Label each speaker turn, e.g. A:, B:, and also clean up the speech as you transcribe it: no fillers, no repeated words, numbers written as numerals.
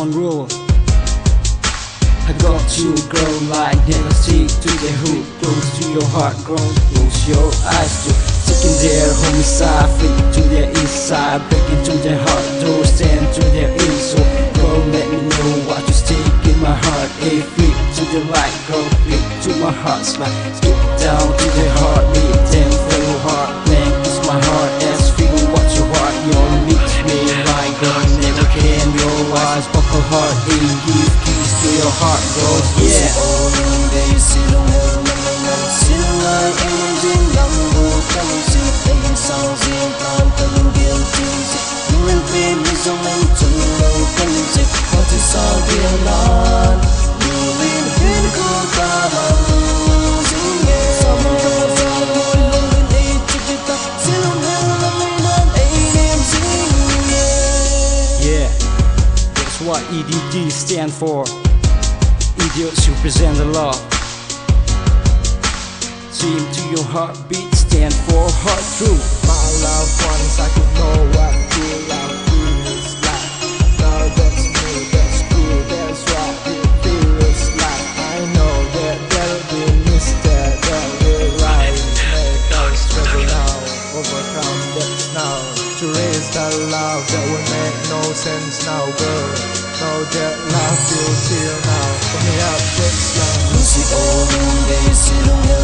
A: on roll. I got you grow like never see to the hood. Close to your heart, close your eyes to sticking their homicide, free to their inside, breaking to their heart door, stand to their ears. So go let me know what you stick in my heart. A flip to the light, go flip to my heart, slide skip down to the heart, beat them for your heart. Blank is my heart, as feel what your heart. Your lips me like God never can. Your eyes buckle heart, and give keys to your heart. Goes yeah. Yeah, that's what EDG stand for. Idiots who present the law. Seem to your heartbeat, stand for heart true.
B: My loved ones, I could know what true love feels like. Now that's me, that's cool, that's what it feels like. I know that there'll be mistake that will rise, make us struggle now, overcome that now. To raise that love that will make no sense now, girl. Know that love feels here now. Put me up, this love.
C: Music all day, sit on